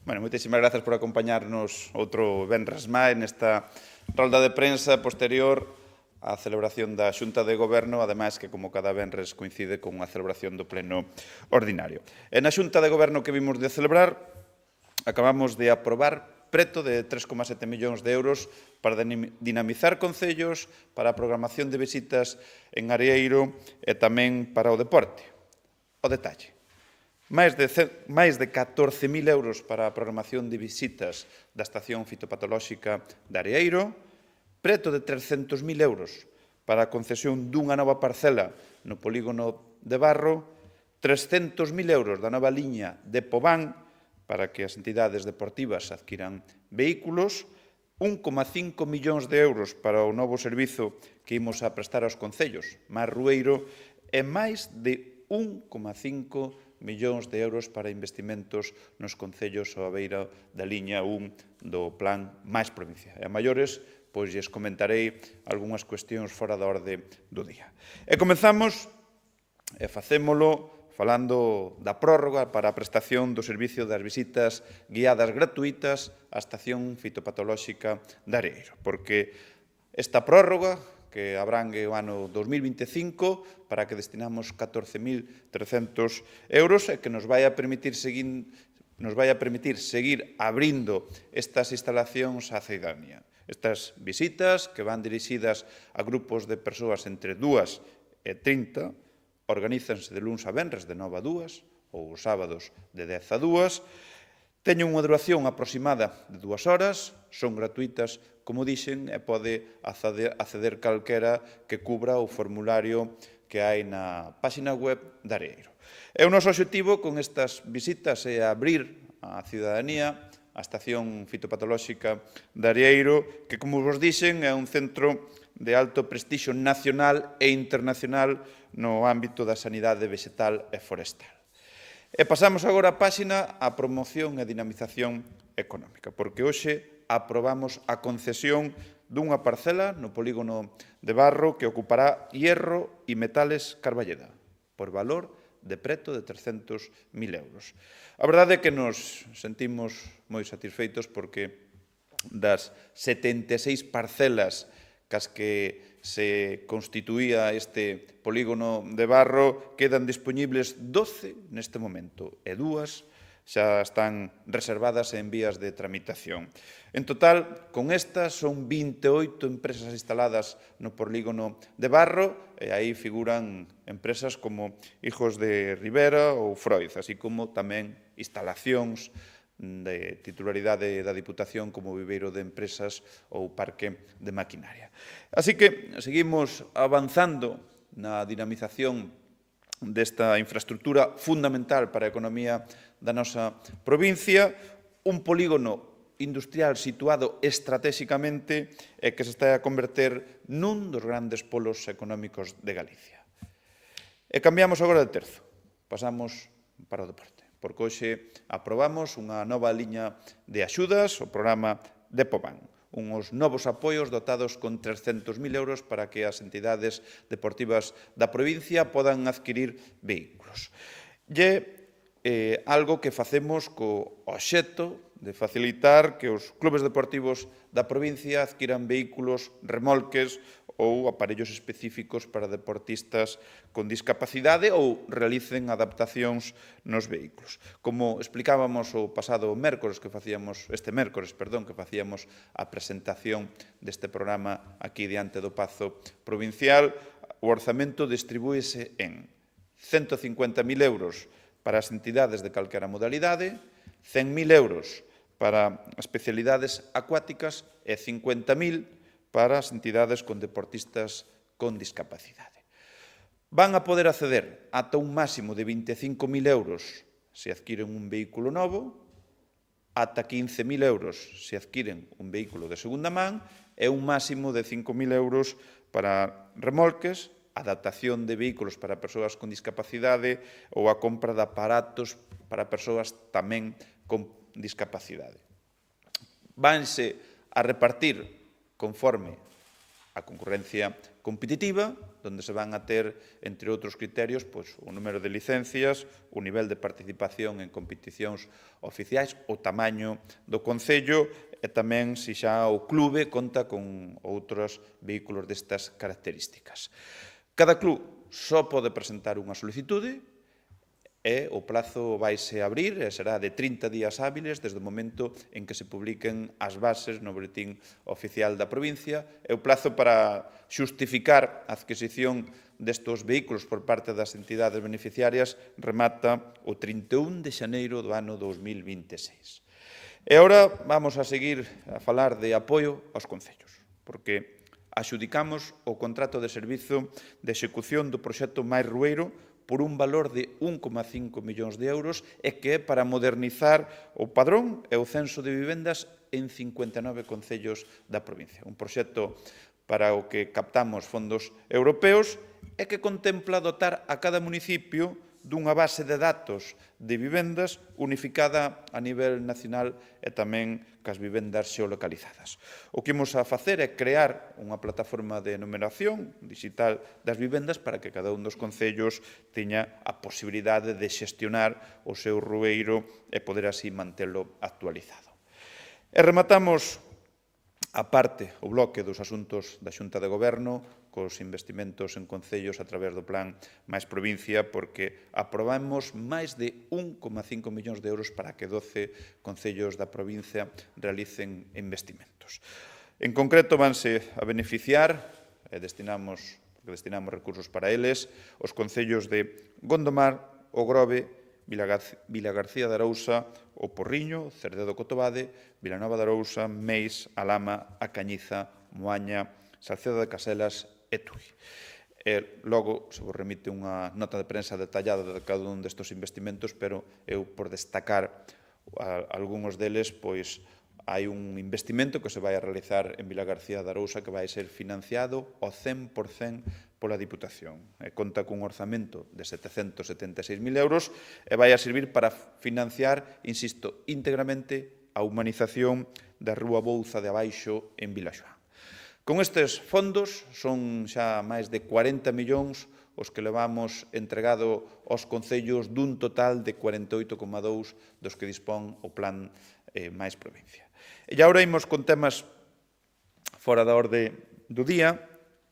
Bueno, moitísimas grazas por acompañarnos outro venres máis nesta rolda de prensa posterior á celebración da Xunta de Goberno, ademais que como cada venres coincide con a celebración do pleno ordinario. E na Xunta de Goberno que vimos de celebrar, acabamos de aprobar preto de 3,7 millóns de euros para dinamizar concellos, para a programación de visitas en Areeiro e tamén para o deporte. O detalle. Máis de 14.000 euros para a programación de visitas da estación fitopatolóxica de Areeiro, preto de 300.000 euros para a concesión dunha nova parcela no polígono de Barro, 300.000 euros da nova liña de Pobán para que as entidades deportivas adquiran vehículos, 1,5 millóns de euros para o novo servizo que imos a prestar aos concellos, Mar Rueiro, e máis de 1,5 millóns de euros para investimentos nos concellos á beira da liña 1 do Plan Máis Provincia. E a maiores, pois lles comentarei algunhas cuestións fora da orde do día. E comenzamos, e facémolo, falando da prórroga para a prestación do servicio das visitas guiadas gratuitas á estación fitopatolóxica de Areeiro, porque esta prórroga que abrangue o ano 2025, para que destinamos 14.300 euros e que nos vai a permitir seguir abrindo estas instalacións á cidadanía. Estas visitas, que van dirixidas a grupos de persoas entre 2 e 30, organízanse de luns a venres de 9 a 2, ou os sábados de 10 a 2, teñen unha duración aproximada de 2 horas, son gratuitas, como dixen, e pode acceder calquera que cubra o formulario que hai na páxina web de Areeiro. E o noso obxectivo con estas visitas é abrir á cidadanía a estación fitopatolóxica de Areeiro, que, como vos dixen, é un centro de alto prestixio nacional e internacional no ámbito da sanidade vegetal e forestal. E pasamos agora a páxina á promoción e dinamización económica, porque hoxe aprobamos a concesión dunha parcela no polígono de Barro que ocupará hierro e metales Carballeda, por valor de preto de 300.000 euros. A verdade é que nos sentimos moi satisfeitos porque das 76 parcelas cas que se constituía este polígono de Barro, quedan dispoñibles 12 neste momento e 2 xa están reservadas en vías de tramitación. En total, con estas, son 28 empresas instaladas no polígono de Barro, e aí figuran empresas como Hijos de Rivera ou Freud, así como tamén instalacións de titularidade da Diputación como Viveiro de Empresas ou Parque de Maquinaria. Así que seguimos avanzando na dinamización desta infraestructura fundamental para a economía da nosa provincia, un polígono industrial situado estratégicamente e que se está a converter nun dos grandes polos económicos de Galicia. E cambiamos agora de terzo, pasamos para o deporte, porque hoxe aprobamos unha nova liña de axudas, o programa de Pobán, uns novos apoios dotados con 300.000 euros para que as entidades deportivas da provincia podan adquirir vehículos. E algo que facemos co obxecto de facilitar que os clubes deportivos da provincia adquiran vehículos, remolques ou aparellos específicos para deportistas con discapacidade ou realicen adaptacións nos vehículos. Como explicábamos o pasado mércores que facíamos a presentación deste programa aquí diante do Pazo Provincial, o orzamento distribúese en 150.000 euros para as entidades de calquera modalidade, 100.000 euros para especialidades acuáticas e 50.000 para as entidades con deportistas con discapacidade. Van a poder acceder ata un máximo de 25.000 euros se adquiren un vehículo novo, ata 15.000 euros se adquiren un vehículo de segunda man e un máximo de 5.000 euros para remolques, adaptación de vehículos para persoas con discapacidade ou a compra de aparatos para persoas tamén con discapacidade. Vanse a repartir conforme a concurrencia competitiva onde se van a ter, entre outros criterios, o número de licencias, o nivel de participación en competicións oficiais, o tamaño do Concello e tamén se xa o clube conta con outros vehículos destas características. Cada club só pode presentar unha solicitude e o plazo vaise abrir e será de 30 días hábiles desde o momento en que se publiquen as bases no boletín oficial da provincia e o plazo para xustificar a adquisición destes vehículos por parte das entidades beneficiarias remata o 31 de xaneiro do ano 2026. E agora vamos a seguir a falar de apoio aos concellos, porque axudicamos o contrato de servizo de execución do proxecto Mais Rueiro por un valor de 1,5 millóns de euros e que é para modernizar o padrón e o censo de vivendas en 59 concellos da provincia. Un proxecto para o que captamos fondos europeos e que contempla dotar a cada municipio dunha base de datos de vivendas unificada a nivel nacional e tamén cas vivendas xeolocalizadas. O que imos a facer é crear unha plataforma de numeración digital das vivendas para que cada un dos concellos teña a posibilidade de xestionar o seu rueiro e poder así mantelo actualizado. E rematamos a parte o bloque dos asuntos da Xunta de Goberno cos investimentos en concellos a través do plan Mais Provincia, porque aprobamos máis de 1,5 millóns de euros para que 12 concellos da provincia realicen investimentos. En concreto, vanse a beneficiar, e destinamos recursos para eles, os concellos de Gondomar, O Grove, Vilagarcía de Arousa, O Porriño, Cerdedo Cotobade, Vilanova de Arousa, Meis, Alama, A Cañiza, Moaña, Salcedo de Caselas e Tui. E logo se vos remite unha nota de prensa detallada de cada un destes investimentos, pero eu, por destacar algúns deles, pois hai un investimento que se vai a realizar en Vilagarcía de Arousa que vai ser financiado ao 100% pola Diputación. Conta cun orzamento de 776.000 euros e vai a servir para financiar, insisto, íntegramente a humanización da Rúa Bouza de Abaixo en Vilaxoán. Con estes fondos son xa máis de 40 millóns os que levamos entregado aos concellos dun total de 48,2 dos que dispón o plan Mais Provincia. E agora imos con temas fora da orde do día.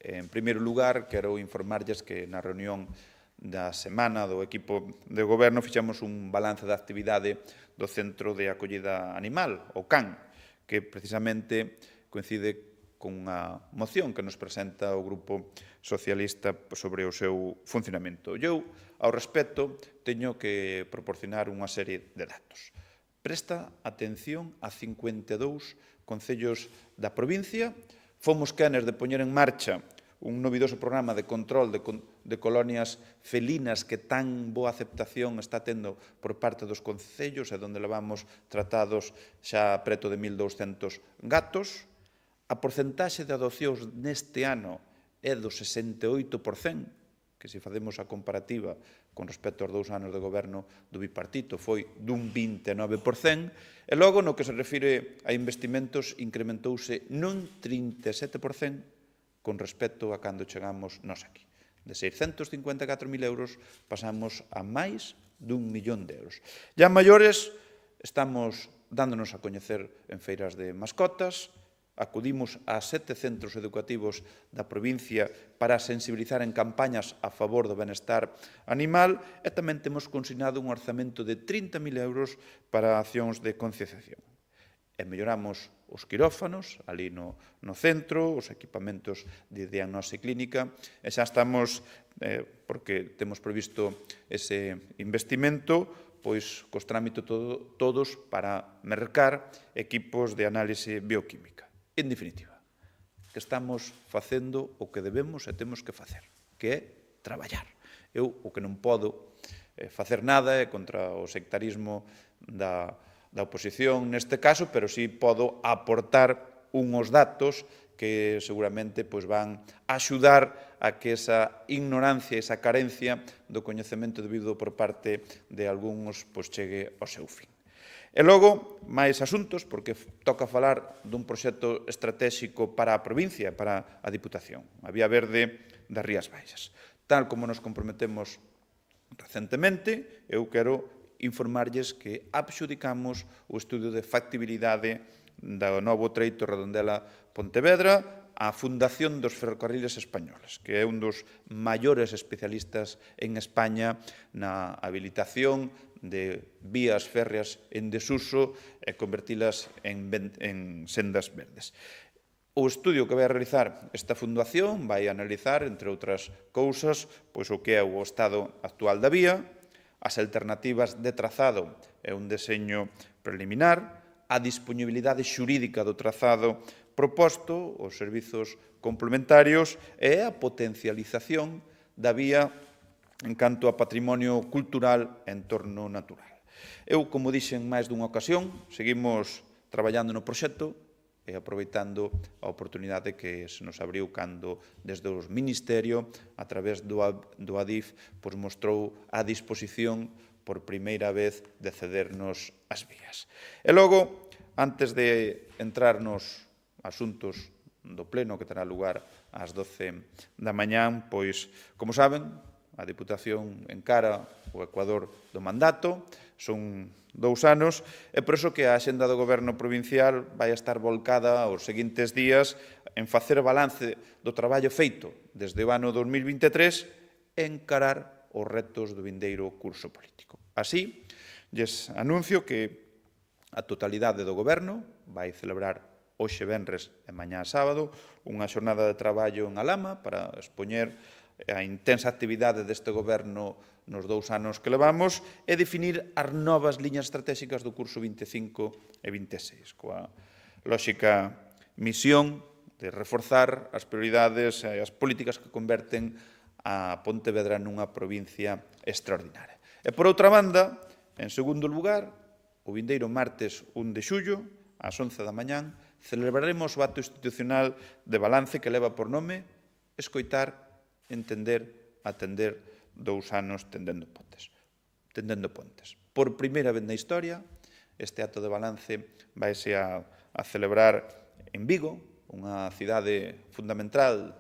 En primeiro lugar, quero informarlles que na reunión da semana do equipo de goberno fixemos un balance da actividade do Centro de Acollida Animal, o CAN, que precisamente coincide con unha moción que nos presenta o Grupo Socialista sobre o seu funcionamento. Eu, ao respecto, teño que proporcionar unha serie de datos. Presta atención a 52 concellos da provincia. Fomos quenes de poñer en marcha un novidoso programa de control de colonias felinas que tan boa aceptación está tendo por parte dos concellos e onde levamos tratados xa preto de 1.200 gatos. A porcentaxe de adopcións neste ano é do 68%, que se facemos a comparativa con respecto aos 2 anos de goberno do bipartito foi dun 29%, e logo no que se refire a investimentos incrementouse nun 37% con respecto a cando chegamos nós aquí. De 654.000 euros pasamos a máis dun 1.000.000 de euros. Ya maiores estamos dándonos a coñecer en feiras de mascotas, acudimos a 7 centros educativos da provincia para sensibilizar en campañas a favor do benestar animal e tamén temos consignado un orzamento de 30.000 euros para accións de concienciación. E melloramos os quirófanos ali no centro, os equipamentos de diagnose clínica, e xa estamos, porque temos previsto ese investimento, pois cos trámites todos para mercar equipos de análise bioquímica. En definitiva, que estamos facendo o que debemos e temos que facer, que é traballar. Eu o que non podo facer nada é contra o sectarismo da oposición neste caso, pero sí podo aportar unhos datos que seguramente van a axudar a que esa ignorancia, esa carencia do coñecemento debido por parte de algúns chegue ao seu fin. E logo, máis asuntos, porque toca falar dun proxecto estratégico para a provincia, para a Diputación. A Vía Verde das Rías Baixas. Tal como nos comprometemos recentemente, eu quero informarlles que adxudicamos o estudio de factibilidade do novo treito Redondela-Pontevedra á Fundación dos Ferrocarriles Españoles, que é un dos maiores especialistas en España na habilitación de vías férreas en desuso e convertilas en sendas verdes. O estudio que vai a realizar esta fundación vai a analizar, entre outras cousas, pois o que é o estado actual da vía, as alternativas de trazado e un deseño preliminar, a disponibilidade xurídica do trazado proposto, os servizos complementarios e a potencialización da vía en canto a patrimonio cultural e entorno natural. Eu, como dixen máis dunha ocasión, seguimos traballando no proxecto e aproveitando a oportunidade que se nos abriu cando desde o Ministerio, a través do ADIF, mostrou a disposición por primeira vez de cedernos as vías. E logo, antes de entrar nos asuntos do Pleno que terá lugar ás 12 da mañán, pois, como saben, a Diputación encara o ecuador do mandato, son 2 anos, e por iso que a axenda do Goberno provincial vai a estar volcada aos seguintes días en facer balance do traballo feito desde o ano 2023 e encarar os retos do vindeiro curso político. Así, lles anuncio que a totalidade do Goberno vai celebrar hoxe venres e mañá sábado unha xornada de traballo en Alama para expoñer a intensa actividade deste Goberno nos 2 anos que levamos e definir as novas liñas estratégicas do curso 25 e 26, coa lóxica misión de reforzar as prioridades e as políticas que converten a Pontevedra nunha provincia extraordinaria. E, por outra banda, en segundo lugar, o vindeiro martes 1 de xullo, ás 11 da mañán, celebraremos o acto institucional de balance que leva por nome escoitar, entender, atender 2 anos tendendo pontes. Por primeira vez na historia, este acto de balance vaise a celebrar en Vigo, unha cidade fundamental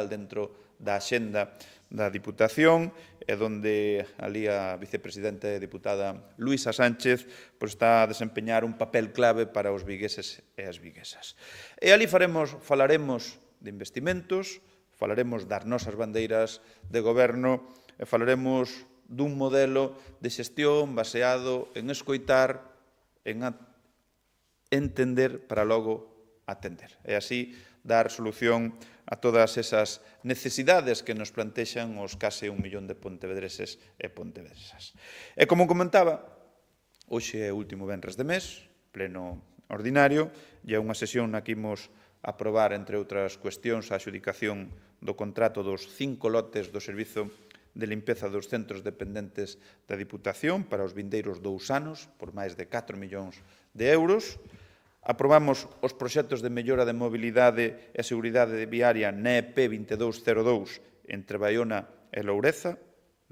dentro da axenda da Diputación, e donde ali a vicepresidenta e diputada Luisa Sánchez está a desempeñar un papel clave para os vigueses e as viguesas. E ali falaremos de investimentos, falaremos das nosas bandeiras de goberno e falaremos dun modelo de xestión baseado en escoitar, en entender para logo atender. E así dar solución a todas esas necesidades que nos plantexan os case 1 millón de pontevedreses e pontevedresas. E como comentaba, hoxe é o último venres de mes, pleno ordinario, e é unha sesión na que imos aprobar, entre outras cuestións, a adxudicación do contrato dos 5 lotes do servizo de limpeza dos centros dependentes da Diputación para os vindeiros 2 anos, por máis de 4 millóns de euros. Aprobamos os proxectos de mellora de mobilidade e seguridade viaria na EP 2202 entre Baiona e Loureza,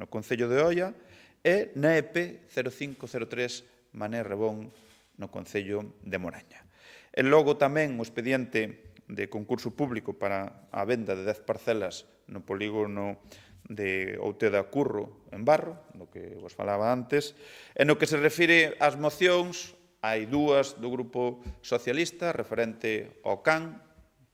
no Concello de Oia, e na EP 0503 Mané Rebón, no Concello de Moraña. E logo tamén o expediente de concurso público para a venda de 10 parcelas no polígono de Outeda Curro en Barro, no que vos falaba antes, e no que se refire ás mocións. Hai 2 do Grupo Socialista, referente ao CAN,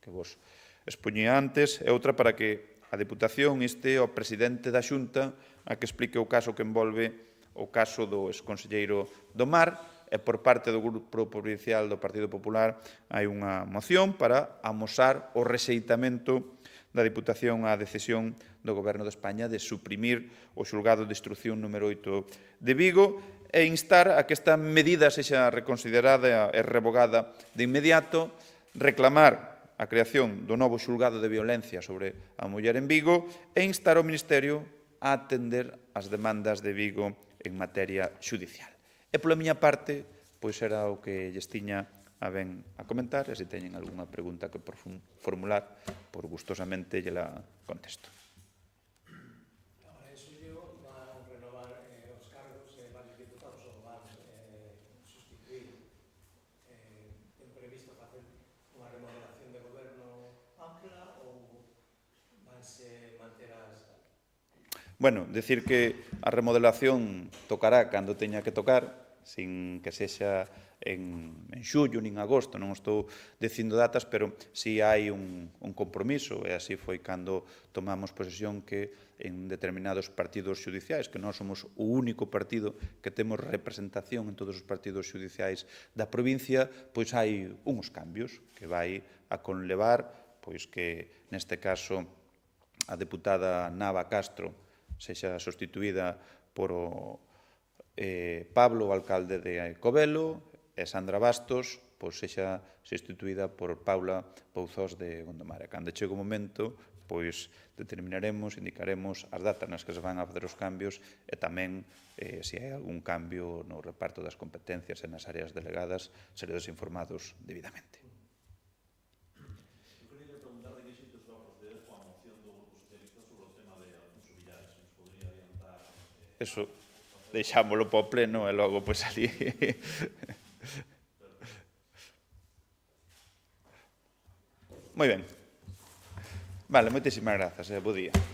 que vos expoñía antes, e outra para que a Deputación inste ao presidente da Xunta a que explique o caso que envolve o caso do exconselleiro do Mar, e por parte do Grupo Provincial do Partido Popular hai unha moción para amosar o rexeitamento da Diputación á decisión do Goberno de España de suprimir o xulgado de instrucción número 8 de Vigo e instar a que esta medida sexa reconsiderada e revogada de inmediato, reclamar a creación do novo xulgado de violencia sobre a muller en Vigo e instar ao Ministerio a atender as demandas de Vigo en materia xudicial. E pola miña parte, pois era o que lles tiña a ben a comentar, e se teñen algunha pregunta que formular, por gustosamente lle la contesto. Bueno, decir que a remodelación tocará cando teña que tocar, sin que sexa en xullo nin agosto, non estou dicindo datas, pero si hai un compromiso, e así foi cando tomamos posesión que en determinados partidos xudiciais, que non somos o único partido que temos representación en todos os partidos xudiciais da provincia, pois hai uns cambios que vai a conlevar, pois que neste caso a deputada Nava Castro sexa sustituída por o Pablo, o alcalde de Covelo, e Sandra Bastos, pois sexa sustituída por Paula Pouzós de Gondomar. E cando chegue o momento, pois determinaremos, indicaremos as datas nas que se van a facer os cambios e tamén, se hai algún cambio no reparto das competencias e nas áreas delegadas, seredes informados debidamente. Eso deixámolo para o pleno e logo pois ali. Moi ben. Vale, moitísimas grazas e bo día.